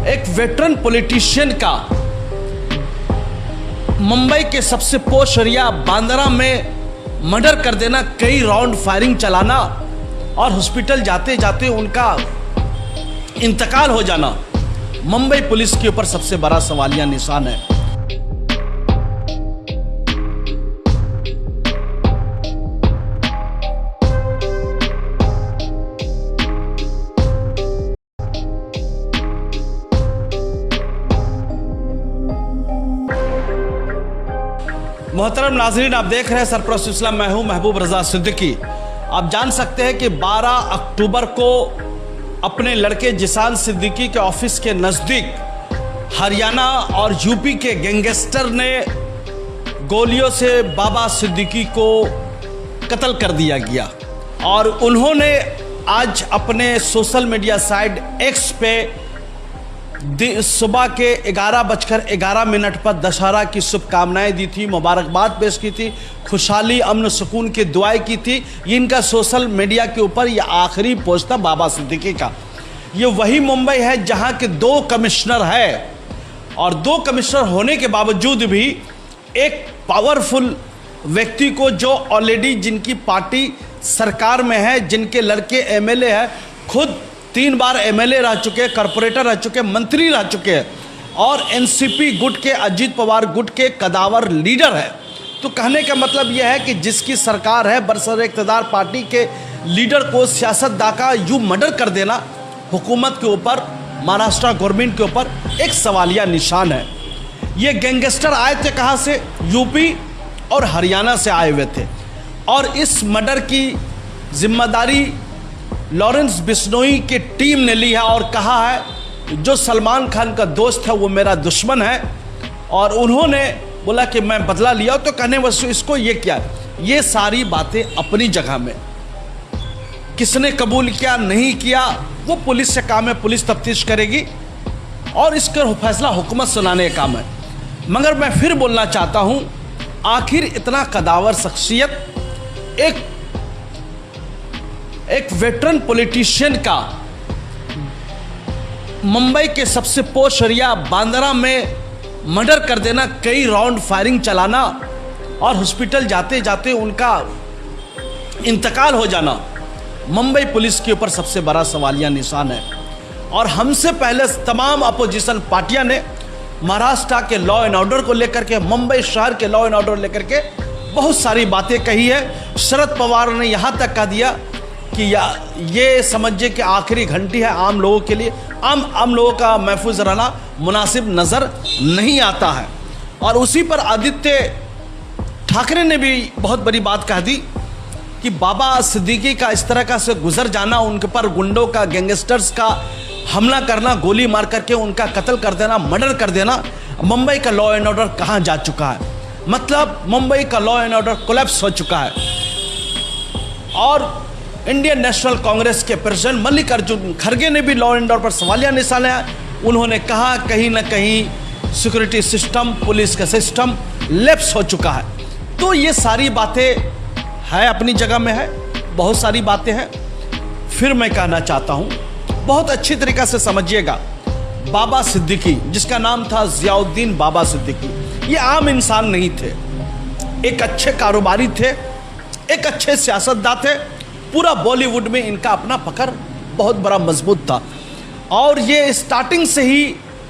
एक veteran politician का मुंबई के सबसे पोश एरिया बांद्रा में मर्डर कर देना, कई राउंड फायरिंग चलाना और हॉस्पिटल जाते जाते उनका इंतकाल हो जाना मुंबई पुलिस के ऊपर सबसे बड़ा सवालिया निशान है। मोहतरम नाज़रीन, आप देख रहे हैं सरफराज इस्लाम, मैं हूं महबूब रजा सिद्दीकी। आप जान सकते हैं कि 12 अक्टूबर को अपने लड़के जिसान सिद्दीकी के ऑफिस के नज़दीक हरियाणा और यूपी के गैंगस्टर ने गोलियों से बाबा सिद्दीकी को कत्ल कर दिया गया और उन्होंने आज अपने सोशल मीडिया साइट एक्स पे सुबह के 11:11 पर दशहरा की शुभकामनाएं दी थी, मुबारकबाद पेश की थी, खुशहाली अमन सुकून की दुआएं की थी। ये इनका सोशल मीडिया के ऊपर ये आखिरी पोस्ट था बाबा सिद्दीकी का। ये वही मुंबई है जहां के 2 कमिश्नर है और 2 कमिश्नर होने के बावजूद भी एक पावरफुल व्यक्ति को, जो ऑलरेडी जिनकी पार्टी सरकार में है, जिनके लड़के एमएलए है, खुद 3 बार एमएलए रह चुके, कॉरपोरेटर रह चुके, मंत्री रह चुके हैं और एनसीपी गुट के, अजीत पवार गुट के कदावर लीडर है। तो कहने का मतलब यह है कि जिसकी सरकार है, बरसर इक़्तिदार पार्टी के लीडर को, सियासतदां का यूँ मर्डर कर देना हुकूमत के ऊपर, महाराष्ट्र गवर्नमेंट के ऊपर एक सवालिया निशान है। ये गैंगस्टर आए थे कहाँ से? यूपी और हरियाणा से आए हुए थे और इस मर्डर की जिम्मेदारी लॉरेंस बिश्नोई की टीम ने ली है और कहा है जो सलमान खान का दोस्त है वो मेरा दुश्मन है और उन्होंने बोला कि मैं बदला लिया, तो कहने वस्तु इसको ये किया। ये सारी बातें अपनी जगह में, किसने कबूल किया नहीं किया वो पुलिस से काम है, पुलिस तफ्तीश करेगी और इसका फैसला हुकूमत सुनाने का काम है। मगर मैं फिर बोलना चाहता हूँ, आखिर इतना कदावर शख्सियत एक वेटरन पॉलिटिशियन का मुंबई के सबसे पोश एरिया बांद्रा में मर्डर कर देना, कई राउंड फायरिंग चलाना और हॉस्पिटल जाते जाते उनका इंतकाल हो जाना मुंबई पुलिस के ऊपर सबसे बड़ा सवालिया निशान है। और हमसे पहले तमाम अपोजिशन पार्टियां ने महाराष्ट्र के लॉ एंड ऑर्डर को लेकर के, मुंबई शहर के लॉ एंड ऑर्डर लेकर के बहुत सारी बातें कही है। शरद पवार ने यहाँ तक कह दिया कि ये समझिए कि आखिरी घंटी है आम लोगों के लिए, आम लोगों का महफूज रहना मुनासिब नज़र नहीं आता है। और उसी पर आदित्य ठाकरे ने भी बहुत बड़ी बात कह दी कि बाबा सिद्दीकी का इस तरह का से गुजर जाना, उनके पर गुंडों का, गैंगस्टर्स का हमला करना, गोली मार करके उनका कत्ल कर देना, मर्डर कर देना, मुंबई का लॉ एंड ऑर्डर कहाँ जा चुका है। मतलब मुंबई का लॉ एंड ऑर्डर कोलैप्स हो चुका है। और इंडियन नेशनल कांग्रेस के प्रेसिडेंट मल्लिकार्जुन खड़गे ने भी लॉ एंड ऑर्डर पर सवालिया निशान है। उन्होंने कहा कहीं ना कहीं सिक्योरिटी सिस्टम, पुलिस का सिस्टम लैप्स हो चुका है। तो ये सारी बातें है, अपनी जगह में है, बहुत सारी बातें हैं। फिर मैं कहना चाहता हूँ, बहुत अच्छी तरीक़ा से समझिएगा, बाबा सिद्दीकी जिसका नाम था ज़ियाउद्दीन बाबा सिद्दीकी, ये आम इंसान नहीं थे, एक अच्छे कारोबारी थे, एक अच्छे सियासतदान थे। पूरा बॉलीवुड में इनका अपना पकड़ बहुत बड़ा मजबूत था और ये स्टार्टिंग से ही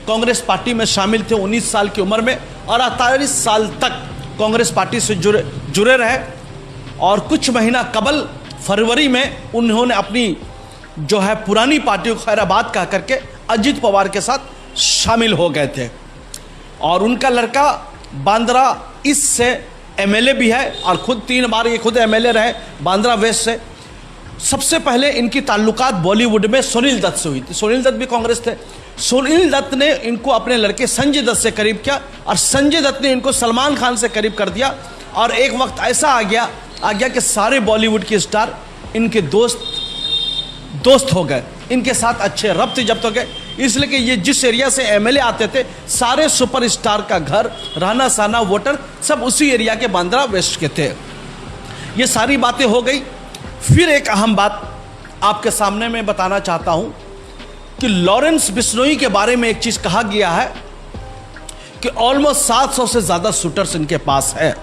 कांग्रेस पार्टी में शामिल थे 19 साल की उम्र में और 48 साल तक कांग्रेस पार्टी से जुड़े रहे। और कुछ महीना कबल फरवरी में उन्होंने अपनी जो है पुरानी पार्टी को खैराबाद कह करके अजीत पवार के साथ शामिल हो गए थे। और उनका लड़का बांद्रा ईस्ट से एमएलए भी है और खुद 3 बार ये खुद एमएलए रहे बांद्रा वेस्ट से। सबसे पहले इनकी ताल्लुकात बॉलीवुड में सुनील दत्त से हुई थी। सुनील दत्त भी कांग्रेस थे। सुनील दत्त ने इनको अपने लड़के संजय दत्त से करीब किया और संजय दत्त ने इनको सलमान खान से करीब कर दिया। और एक वक्त ऐसा आ गया कि सारे बॉलीवुड के स्टार इनके दोस्त हो गए, इनके साथ अच्छे रब्त जब्त हो गए। इसलिए कि ये जिस एरिया से एमएलए आते थे, सारे सुपरस्टार का घर, रहना सहना, वोटर सब उसी एरिया के बांद्रा वेस्ट के थे। ये सारी बातें हो गई। फिर एक अहम बात आपके सामने मैं बताना चाहता हूँ कि लॉरेंस बिश्नोई के बारे में एक चीज कहा गया है कि ऑलमोस्ट 700 से ज्यादा शूटर्स इनके पास है।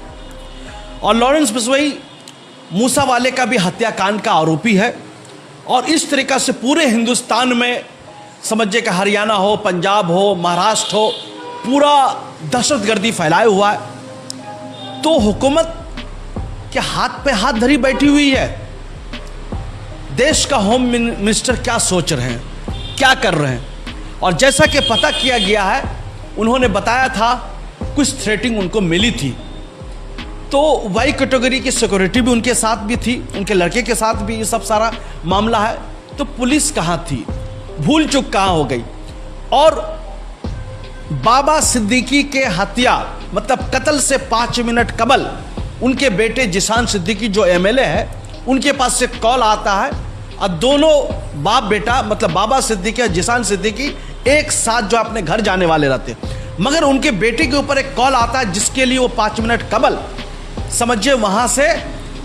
और लॉरेंस बिश्नोई मूसावाले का भी हत्याकांड का आरोपी है। और इस तरीका से पूरे हिंदुस्तान में समझिए कि हरियाणा हो, पंजाब हो, महाराष्ट्र हो, पूरा दहशतगर्दी फैलाए हुआ है। तो हुकूमत के हाथ पे हाथ धरी बैठी हुई है। देश का होम मिनिस्टर क्या सोच रहे हैं, क्या कर रहे हैं। और जैसा कि पता किया गया है, उन्होंने बताया था कुछ थ्रेटिंग उनको मिली थी। तो वाई कैटेगरी की सिक्योरिटी भी उनके साथ भी थी, उनके लड़के के साथ भी ये सब सारा मामला है। तो पुलिस कहाँ थी, भूल चूक कहाँ हो गई। और बाबा सिद्दीकी के हत्या मतलब कत्ल से 5 मिनट कबल उनके बेटे जिशान सिद्दीकी जो एमएलए है, उनके पास से कॉल आता है और दोनों बाप बेटा मतलब बाबा सिद्दीकी और जिशान सिद्दीकी एक साथ जो अपने घर जाने वाले रहते, मगर उनके बेटे के ऊपर एक कॉल आता है जिसके लिए वो 5 मिनट कबल समझिए वहाँ से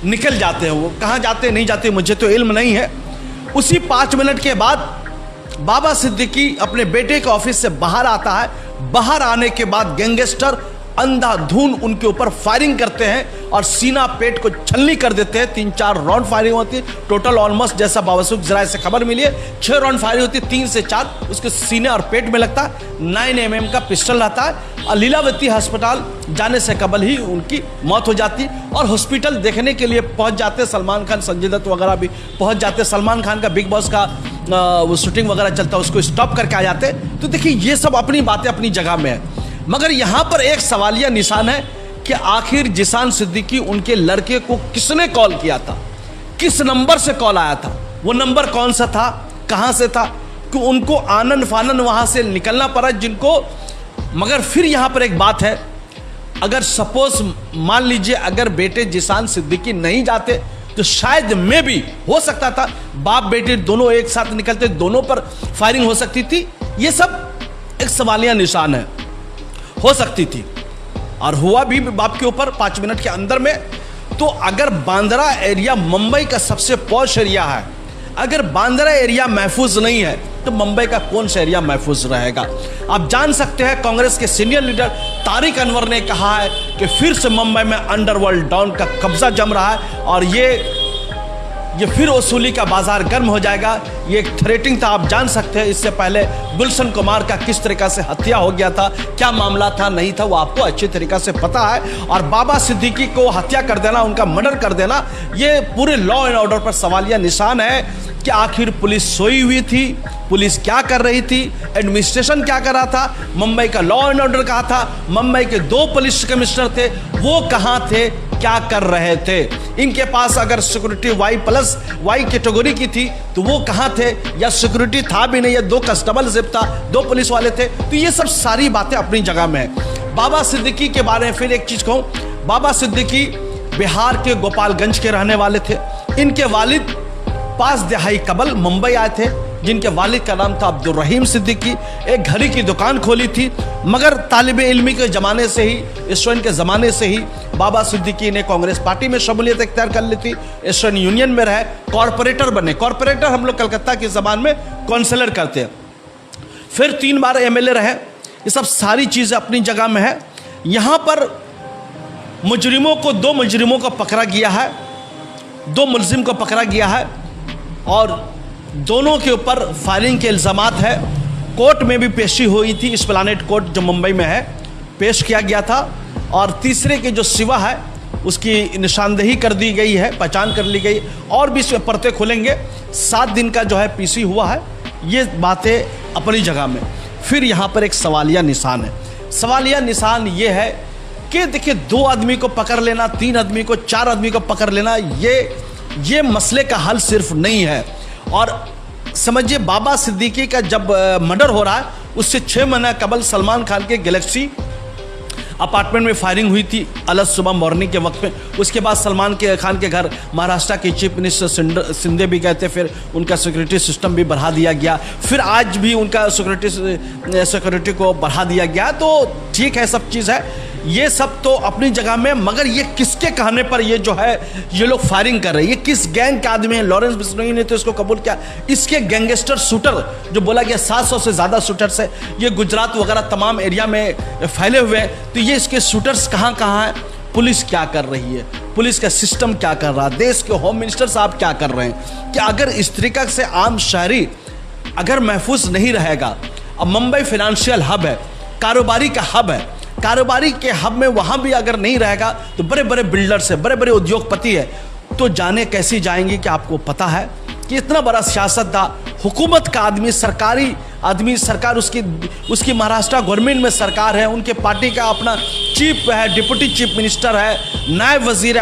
निकल जाते हैं। वो कहाँ जाते नहीं जाते मुझे तो इल्म नहीं है। उसी 5 मिनट के बाद बाबा सिद्दीकी अपने बेटे के ऑफिस से बाहर आता है। बाहर आने के बाद गैंगस्टर अंधाधुन उनके ऊपर फायरिंग करते हैं और सीना पेट को छलनी कर देते हैं। 3-4 राउंड फायरिंग होती है टोटल, ऑलमोस्ट जैसा बावसूख जराये से खबर मिली है 6 राउंड फायरिंग होती है, 3 से 4 उसके सीने और पेट में लगता है। 9 mm का पिस्टल रहता है और लीलावती अस्पताल जाने से कबल ही उनकी मौत हो जाती है। और हॉस्पिटल देखने के लिए पहुंच जाते सलमान खान, संजय दत्त वगैरह भी पहुंच जाते। सलमान खान का बिग बॉस का वो शूटिंग वगैरह चलता है, उसको स्टॉप करके आ जाते। तो देखिए ये सब अपनी बातें अपनी जगह में है, मगर यहां पर एक सवालिया निशान है कि आखिर जिशान सिद्दीकी उनके लड़के को किसने कॉल किया था, किस नंबर से कॉल आया था, वो नंबर कौन सा था, कहां से था, कि उनको आनन फानन वहां से निकलना पड़ा जिनको। मगर फिर यहां पर एक बात है, अगर सपोज मान लीजिए अगर बेटे जिशान सिद्दीकी नहीं जाते तो शायद में भी हो सकता था बाप बेटे दोनों एक साथ निकलते, दोनों पर फायरिंग हो सकती थी। ये सब एक सवालिया निशान है, हो सकती थी और हुआ भी बाप के ऊपर 5 मिनट के अंदर में। तो अगर बांद्रा एरिया मुंबई का सबसे पॉश एरिया है, अगर बांद्रा एरिया महफूज नहीं है तो मुंबई का कौन सा एरिया महफूज रहेगा। आप जान सकते हैं कांग्रेस के सीनियर लीडर तारिक अनवर ने कहा है कि फिर से मुंबई में अंडरवर्ल्ड डॉन का कब्जा जम रहा है और ये फिर वसूली का बाजार गर्म हो जाएगा। ये एक थ्रेटिंग था, आप जान सकते हैं इससे पहले गुलशन कुमार का किस तरीका से हत्या हो गया था, क्या मामला था नहीं था वो आपको अच्छी तरीका से पता है। और बाबा सिद्दीकी को हत्या कर देना, उनका मर्डर कर देना, ये पूरे लॉ एंड ऑर्डर पर सवालिया निशान है कि आखिर पुलिस सोई हुई थी, पुलिस क्या कर रही थी, एडमिनिस्ट्रेशन क्या कर रहा था, मुंबई का लॉ एंड ऑर्डर कहाँ था, मुंबई के 2 पुलिस कमिश्नर थे वो कहाँ थे, क्या कर रहे थे। इनके पास अगर सिक्योरिटी वाई कैटेगरी की थी तो वो कहाँ थे, या सिक्योरिटी था भी नहीं, या 2 कांस्टेबल सिर्फ था, 2 पुलिस वाले थे। तो ये सब सारी बातें अपनी जगह में है। बाबा सिद्दीकी के बारे में फिर एक चीज कहूँ, बाबा सिद्दीकी बिहार के गोपालगंज के रहने वाले थे। इनके वालिद 5 दहाई कबल मुंबई आए थे, जिनके वालिद का नाम था अब्दुल रहीम सिद्दीकी। एक घड़ी की दुकान खोली थी, मगर तालिब इल्मी के ज़माने से ही, स्टूडेंट के ज़माने से ही बाबा सिद्दीकी ने कांग्रेस पार्टी में शमूलियत इख्तियार कर ली थी, स्टूडेंट यूनियन में रहे, कॉरपोरेटर बने। कॉरपोरेटर हम लोग कलकत्ता की ज़बान में काउंसलर करते हैं। फिर 3 बार एमएलए रहे। ये सब सारी चीज़ें अपनी जगह में है। यहाँ पर मुजरिमों को 2 मुजरिमों को पकड़ा गया है, 2 मुलजिम को पकड़ा गया है और दोनों के ऊपर फायरिंग के इल्ज़ामात है। कोर्ट में भी पेशी हुई थी, एस्प्लेनेड कोर्ट जो मुंबई में है, पेश किया गया था। और तीसरे के जो सिवा है उसकी निशानदेही कर दी गई है, पहचान कर ली गई, और भी इसमें परतें खुलेंगे। 7 दिन का जो है पीसी हुआ है। ये बातें अपनी जगह में। फिर यहाँ पर एक सवालिया निशान है। सवालिया निशान ये है कि देखिए 2 आदमी को पकड़ लेना, 3 आदमी को, 4 आदमी को पकड़ लेना, ये मसले का हल सिर्फ नहीं है। और समझिए बाबा सिद्दीकी का जब मर्डर हो रहा है उससे 6 महीना कबल सलमान खान के गैलेक्सी अपार्टमेंट में फायरिंग हुई थी अलग सुबह मॉर्निंग के वक्त में। उसके बाद सलमान खान के घर महाराष्ट्र के चीफ मिनिस्टर शिंदे भी गए थे, फिर उनका सिक्योरिटी सिस्टम भी बढ़ा दिया गया। फिर आज भी उनका सिक्योरिटी को बढ़ा दिया गया। तो ठीक है, सब चीज़ है। ये सब तो अपनी जगह में, मगर ये किसके कहने पर ये जो है ये लोग फायरिंग कर रहे हैं? ये किस गैंग के आदमी हैं? लॉरेंस बिश्नोई ने तो इसको कबूल किया। इसके गैंगस्टर शूटर जो बोला गया 700 से ज़्यादा शूटर्स है, ये गुजरात वगैरह तमाम एरिया में फैले हुए हैं। तो ये इसके शूटर्स कहाँ कहाँ हैं? पुलिस क्या कर रही है? पुलिस का सिस्टम क्या कर रहा है? देश के होम मिनिस्टर साहब क्या कर रहे हैं? कि अगर इस तरीका से आम शहरी अगर महफूज नहीं रहेगा, अब मुंबई फाइनेंशियल हब है, कारोबारी का हब है, कारोबारी के हब में वहाँ भी अगर नहीं रहेगा तो बड़े बड़े बिल्डर्स है, बड़े बड़े उद्योगपति है, तो जाने कैसी जाएंगे? कि आपको पता है कि इतना बड़ा सियासतदान, हुकूमत का आदमी, सरकारी आदमी, सरकार उसकी महाराष्ट्र गवर्नमेंट में सरकार है, उनके पार्टी का अपना चीफ है, डिप्टी चीफ मिनिस्टर है, नायब वजीर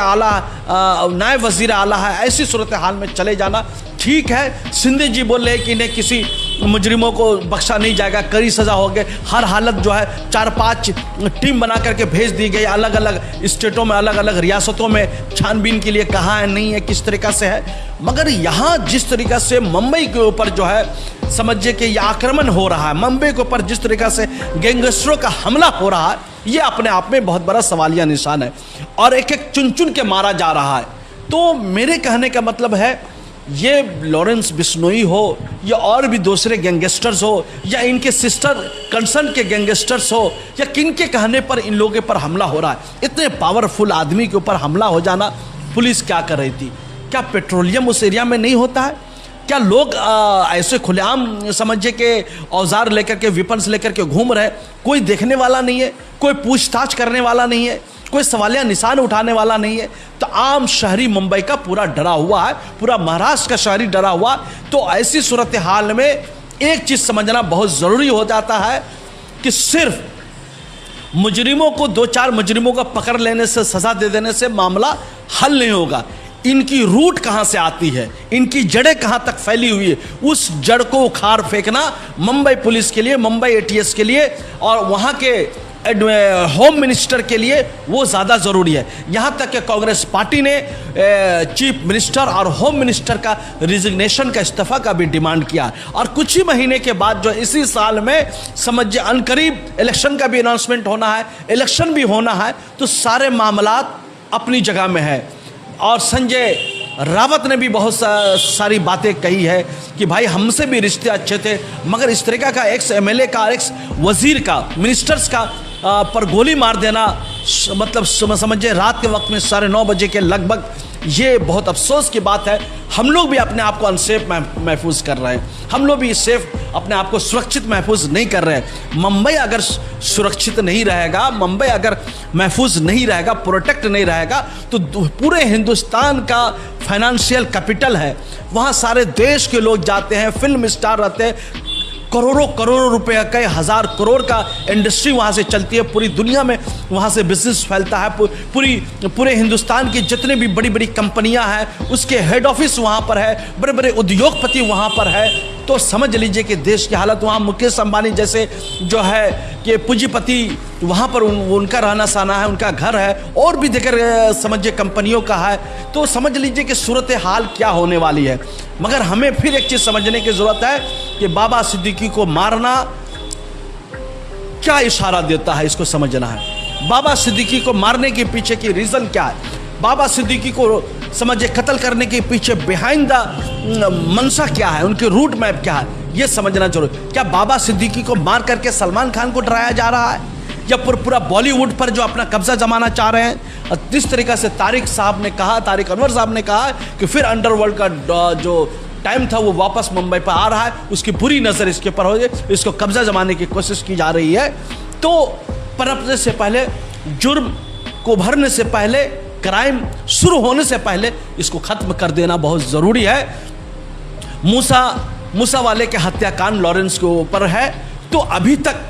आला है, ऐसी सूरत हाल में चले जाना ठीक है। शिंदे जी बोल रहे हैं कि इन्हें किसी मुजरिमों को बख्शा नहीं जाएगा, कड़ी सज़ा हो गई, हर हालत जो है 4-5 टीम बना करके भेज दी गई, अलग अलग स्टेटों में, अलग अलग रियासतों में छानबीन के लिए, कहाँ है नहीं है, किस तरीक़ा से है। मगर यहाँ जिस तरीक़ा से मुंबई के ऊपर जो है समझिए कि यह आक्रमण हो रहा है, मुंबई के ऊपर जिस तरीक़ा से गैंगस्टरों का हमला हो रहा है, ये अपने आप में बहुत बड़ा सवालिया निशान है और एक एक चुन चुन के मारा जा रहा है। तो मेरे कहने का मतलब है, ये लॉरेंस बिश्नोई हो या और भी दूसरे गैंगस्टर्स हो या इनके सिस्टर कंसर्न के गैंगस्टर्स हो या किन के कहने पर इन लोगों पर हमला हो रहा है, इतने पावरफुल आदमी के ऊपर हमला हो जाना, पुलिस क्या कर रही थी? क्या पेट्रोलियम उस एरिया में नहीं होता है? क्या लोग ऐसे खुलेआम समझिए कि औजार लेकर के, वेपन्स लेकर के घूम रहे, कोई देखने वाला नहीं है, कोई पूछताछ करने वाला नहीं है, कोई सवालिया निशान उठाने वाला नहीं है? तो आम शहरी मुंबई का पूरा डरा हुआ है, पूरा महाराष्ट्र का शहरी डरा हुआ। तो ऐसी सूरत हाल में एक चीज़ समझना बहुत ज़रूरी हो जाता है कि सिर्फ मुजरिमों को, 2-4 मुजरिमों को पकड़ लेने से, सज़ा दे देने से मामला हल नहीं होगा। इनकी रूट कहाँ से आती है, इनकी जड़ें कहाँ तक फैली हुई है, उस जड़ को उखाड़ फेंकना मुंबई पुलिस के लिए, मुंबई एटीएस के लिए और वहाँ के होम मिनिस्टर के लिए वो ज़्यादा ज़रूरी है। यहाँ तक कि कांग्रेस पार्टी ने चीफ मिनिस्टर और होम मिनिस्टर का रिजिग्नेशन का, इस्तीफा का भी डिमांड किया। और कुछ ही महीने के बाद जो इसी साल में समझिए अनकरीब इलेक्शन का भी अनाउंसमेंट होना है, इलेक्शन भी होना है, तो सारे मामलात अपनी जगह में है। और संजय रावत ने भी बहुत सारी बातें कही है कि भाई हमसे भी रिश्ते अच्छे थे, मगर इस तरीका का एक्स एमएलए का, एक्स वजीर का, मिनिस्टर्स का पर गोली मार देना, मतलब समझिए रात के वक्त में 9:30 बजे के लगभग, ये बहुत अफसोस की बात है। हम लोग भी अपने आप को अनसेफ महफूज कर रहे हैं, हम लोग भी सेफ अपने आप को सुरक्षित महफूज नहीं कर रहे हैं। मुंबई अगर सुरक्षित नहीं रहेगा, मुंबई अगर महफूज नहीं रहेगा, प्रोटेक्ट नहीं रहेगा, तो पूरे हिंदुस्तान का फाइनेंशियल कैपिटल है, वहाँ सारे देश के लोग जाते हैं, फिल्म स्टार रहते हैं, करोड़ों करोड़ों रुपए, कई हज़ार करोड़ का इंडस्ट्री वहाँ से चलती है, पूरी दुनिया में वहाँ से बिजनेस फैलता है, पूरे हिंदुस्तान की जितने भी बड़ी बड़ी कंपनियाँ हैं उसके हेड ऑफिस वहाँ पर है, बड़े बड़े उद्योगपति वहाँ पर है। तो समझ लीजिए कि देश की हालत, वहाँ मुकेश अंबानी जैसे जो है कि पूंजीपति, वहाँ पर उनका रहना सहना है, उनका घर है, और भी देकर समझिए कंपनियों का है। तो समझ लीजिए कि सूरत हाल क्या होने वाली है। मगर हमें फिर एक चीज़ समझने की ज़रूरत है कि बाबा सिद्दीकी को मारना क्या इशारा देता है, इसको समझना है। बाबा सिद्दीकी को मारने के पीछे की रीज़न क्या है, बाबा सिद्दीकी को समझिए कत्ल करने के पीछे बिहाइंड द मंशा क्या है, उनके रूट मैप क्या है, ये समझना जरूरी। क्या बाबा सिद्दीकी को मार करके सलमान खान को डराया जा रहा है, या पूरा बॉलीवुड पर जो अपना कब्जा जमाना चाह रहे हैं? जिस तरीक़ा से तारिक अनवर साहब ने कहा कि फिर अंडरवर्ल्ड का जो टाइम था वो वापस मुंबई पर आ रहा है, उसकी बुरी नज़र इसके ऊपर हो जाए, इसको कब्जा जमाने की कोशिश की जा रही है। तो पनपने से पहले, जुर्म को उभरने से पहले, क्राइम शुरू होने से पहले इसको ख़त्म कर देना बहुत ज़रूरी है। मूसा वाले के हत्याकांड लॉरेंस के ऊपर है, तो अभी तक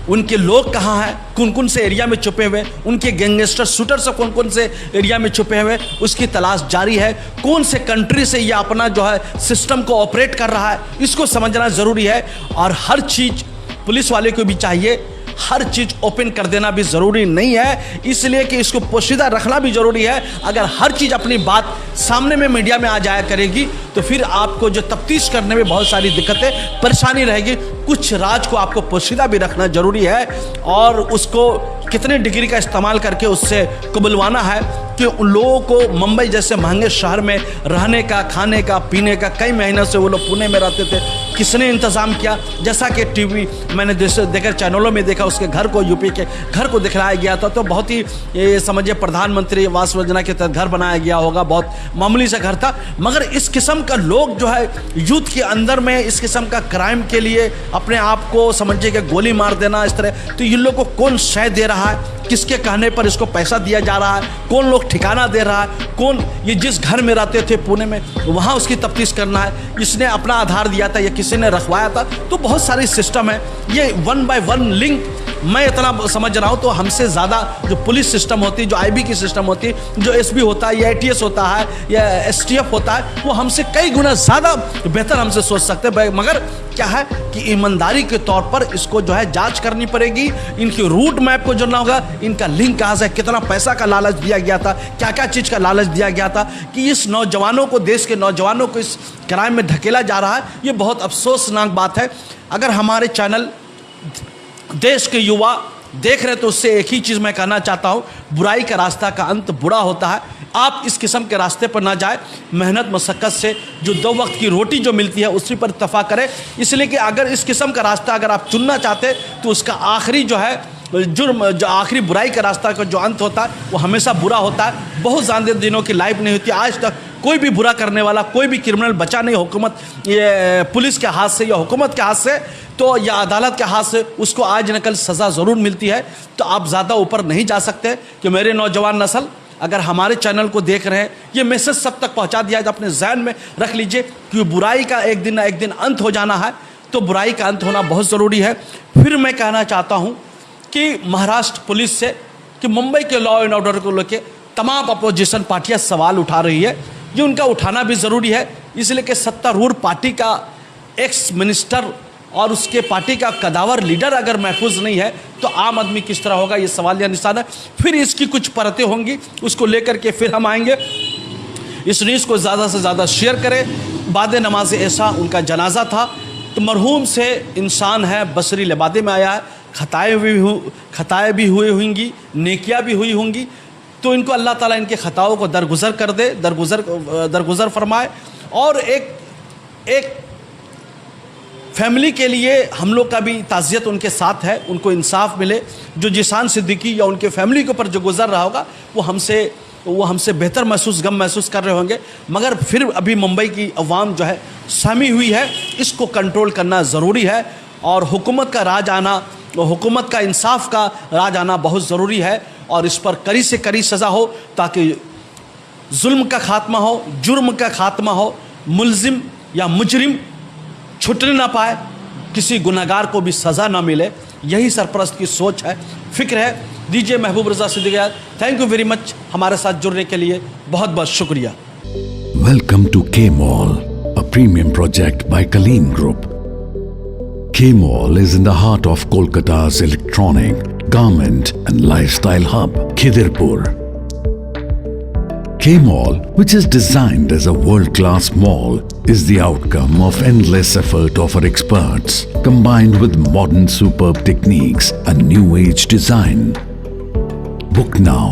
उनके लोग कहाँ हैं, कौन कौन से एरिया में छुपे हुए, उनके गैंगस्टर शूटर से कौन कौन से एरिया में छुपे हुए, उसकी तलाश जारी है। कौन से कंट्री से ये अपना जो है सिस्टम को ऑपरेट कर रहा है, इसको समझना ज़रूरी है। और हर चीज़ पुलिस वाले को भी चाहिए, हर चीज़ ओपन कर देना भी ज़रूरी नहीं है, इसलिए कि इसको पोशीदा रखना भी ज़रूरी है। अगर हर चीज़ अपनी बात सामने में मीडिया में आ जाया करेगी तो फिर आपको जो तफ्तीश करने में बहुत सारी दिक्कतें, परेशानी रहेगी। कुछ राज को आपको पोशीदा भी रखना ज़रूरी है और उसको कितने डिग्री का इस्तेमाल करके उससे कबुलवाना है कि उन लोगों को मुंबई जैसे महंगे शहर में रहने का, खाने का, पीने का, कई महीनों से वो लोग पुणे में रहते थे, किसने इंतज़ाम किया? जैसा कि टीवी मैंने देकर चैनलों में देखा, उसके घर को, यूपी के घर को दिखलाया गया था, तो बहुत ही ये समझिए प्रधानमंत्री आवास योजना के तहत घर बनाया गया होगा, बहुत मामूली सा घर था। मगर इस किस्म का लोग जो है यूथ के अंदर में इस किस्म का क्राइम के लिए अपने आप को समझिए कि गोली मार देना इस तरह, तो इन लोगों को कौन शय दे रहा है, किसके कहने पर इसको पैसा दिया जा रहा है, कौन लोग ठिकाना दे रहा है, कौन ये जिस घर में रहते थे पुणे में वहाँ उसकी तफ्तीश करना है, इसने अपना आधार दिया था या किसी ने रखवाया था, तो बहुत सारी सिस्टम है। ये 1 by 1 लिंक मैं इतना समझ रहा हूँ, तो हमसे ज़्यादा जो पुलिस सिस्टम होती है, जो IB की सिस्टम होती है, जो SB होता है या ATS होता है या STF होता है, वो हमसे कई गुना ज़्यादा बेहतर हमसे सोच सकते हैं। मगर क्या है कि ईमानदारी के तौर पर इसको जो है जांच करनी पड़ेगी, इनकी रूट मैप को जोड़ना होगा, इनका लिंक कहाँ से, कितना पैसा का लालच दिया गया था, क्या क्या चीज़ का लालच दिया गया था कि इस नौजवानों को, देश के नौजवानों को इस क्राइम में धकेला जा रहा है। ये बहुत अफसोसनाक बात है। अगर हमारे चैनल देश के युवा देख रहे तो उससे एक ही चीज़ मैं कहना चाहता हूँ, बुराई का रास्ता का अंत बुरा होता है। आप इस किस्म के रास्ते पर ना जाए, मेहनत मशक्क़त से जो 2 वक्त की रोटी जो मिलती है उसी पर इत्तफाक करें। इसलिए कि अगर इस किस्म का रास्ता अगर आप चुनना चाहते तो उसका आखिरी जो है जुर्म, जो आखिरी बुराई का रास्ता का जो अंत होता है वो हमेशा बुरा होता है। बहुत ज़्यादा दिनों की लाइफ नहीं होती, आज तक कोई भी बुरा करने वाला, कोई भी क्रिमिनल बचा नहीं हुकूमत, ये पुलिस के हाथ से या हुकूमत के हाथ से, तो या अदालत के हाथ से, उसको आज न कल सज़ा ज़रूर मिलती है। तो आप ज़्यादा ऊपर नहीं जा सकते कि मेरे नौजवान नस्ल अगर हमारे चैनल को देख रहे हैं, ये मैसेज सब तक पहुंचा दिया है, अपने जहन में रख लीजिए कि बुराई का एक दिन ना एक दिन अंत हो जाना है, तो बुराई का अंत होना बहुत ज़रूरी है। फिर मैं कहना चाहता हूँ कि महाराष्ट्र पुलिस से कि मुंबई के लॉ एंड ऑर्डर को लेकर तमाम अपोजिशन पार्टियाँ सवाल उठा रही है, ये उनका उठाना भी ज़रूरी है। इसलिए कि सत्तारूढ़ पार्टी का एक्स मिनिस्टर और उसके पार्टी का कदावर लीडर अगर महफूज नहीं है तो आम आदमी किस तरह होगा, ये सवाल या निशान है। फिर इसकी कुछ परतें होंगी, उसको लेकर के फिर हम आएंगे। इस न्यूज़ को ज़्यादा से ज़्यादा शेयर करें। बाद नमाज ऐसा उनका जनाजा था, तो मरहूम से इंसान है, बसरी लिबादे में आया है, खताएँ भी हुई होंगी, नेकियाँ भी हुई होंगी, तो इनको अल्लाह ताला इनके ख़ताओं को दरगुज़र कर दे, दरगुज़र फरमाए। और एक फैमिली के लिए हम लोग का भी ताज़ियत उनके साथ है, उनको इंसाफ मिले। जो जिसान सिद्दीकी या उनके फैमिली के ऊपर जो गुजर रहा होगा वो हमसे बेहतर गम महसूस कर रहे होंगे। मगर फिर अभी मुंबई की अवाम जो है सहमी हुई है, इसको कंट्रोल करना ज़रूरी है। और हुकूमत का राज आना, हुकूमत का इंसाफ का राज आना बहुत ज़रूरी है। और इस पर कड़ी से कड़ी सज़ा हो ताकि जुल्म का खात्मा हो, जुर्म का खात्मा हो, मुलजिम या मुजरिम छुटने ना पाए, किसी गुनहगार को भी सज़ा ना मिले। यही सरपरस्त की सोच है, फिक्र है। दीजिए Mehboob Raza Siddiqui, thank you very much हमारे साथ जुड़ने के लिए, बहुत बहुत शुक्रिया। Welcome to K mall, a premium project by Kaleem group. K Mall is in the heart of Kolkata's electronic, garment and lifestyle hub, Khidirpur. K Mall, which is designed as a world-class mall, is the outcome of endless effort of our experts, combined with modern superb techniques and new age design. Book now